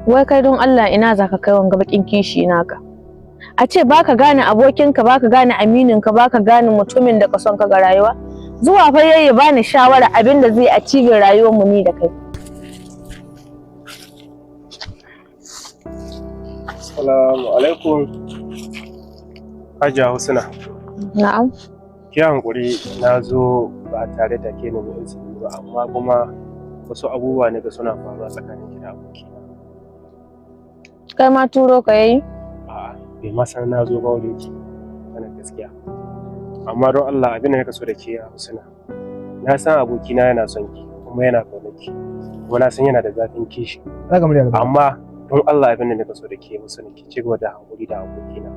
Wai kai don Allah ina zaka kai wanga bakin kishi naka? A ce baka gane abokinka, baka gane amininka, baka gane mutumin da ka son ka ga rayuwa? Zuwa fa yayi bani shawara abinda zai a cibin rayuwar mu ni da kai. Assalamu alaikum. Hajiya Husna. Na'am. Ki hankuri na zo ba tare da ke nemi izini ba, amma kuma wasu abubuwa ne da suna faruwa tsakanin ki da abokina. Kai ma turo ka yayi? A'a, bai ma san na zo ba wurin ki, wannan gaskiya. Amma don Allah abin da nake so da ke ya Husna. Na san abokina yana son ki kuma yana kaunar ki. Kuma na san yana da zafin kishi. Amma don Allah abin da nake so da ke Husna, ki ci gaba da hankuri da abokina.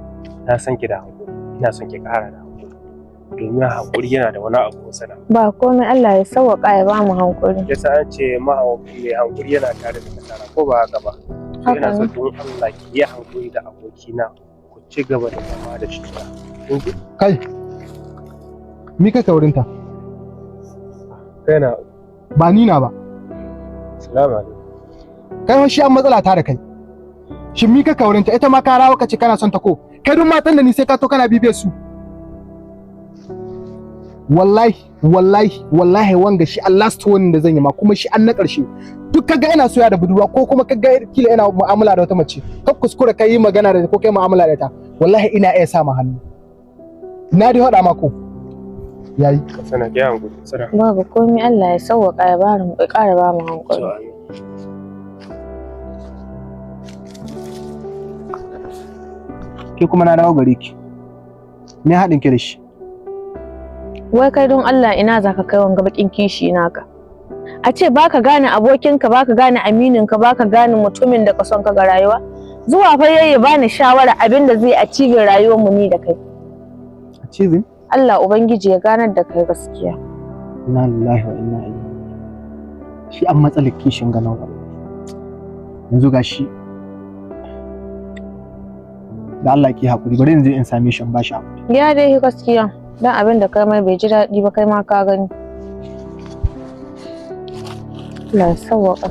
Na san ki da hankuri, ina son ki ƙara da hankuri. Domin hankuri yana da wani abu Husna. Ba komai, Allah ya sauwaka ya bamu hankuri. Yasa an ce mai hankuri yana tare da nasara, ko ba haka ba? Ina so don Allah ki yi hankuri da abokina, ku ci gaba da zama da shi. Kai, mi kai wurinta? Kai na. Ba ni na ba. Assalamu alaikum. Kai shi an matsala ta da kai. Shin mi kai wurinta? Ita ma ka rawo ka ce kana son ta ko? Kai duk matan da ni sai ka to kana bibiyar su. Wallahi wanga shi an last one da zan yi ma, kuma shi an na ƙarshe. Duk kaga ina soya da budurwa ko kuma kaga kila ina mu'amala da wata mace, ka kuskura kai yi magana da ko kai mu'amala da ta, wallahi ina iya sa ma hannu. Na dai faɗa ma ko yayi. Sana ki hankuri, sana. Babu komai, Allah ya sauwaka ya ƙara ba mu hankuri. Ke kuma na dawo gare ki. Me haɗin ki da shi? Wai kai don Allah ina zaka kai wanga bakin kishi naka? A ce baka gane abokinka, baka gane amininka, baka gane mutumin da ka son ka ga rayuwa? Zuwa fa yayi bani shawara abinda zai a cibin rayuwar mu ni da kai. A cibin? Allah ubangiji ya ganar da kai gaskiya. Inna lillahi wa inna ilaihi. Shi an matsalar kishin ganin wallahi. Yanzu gashi da Allah ki haƙuri, bari in je in same shi in ba shi haƙuri. Ya dai gaskiya, dan abin da kai mai bai ji daɗi ba, kai ma ka gani. Allah ya sauwaka.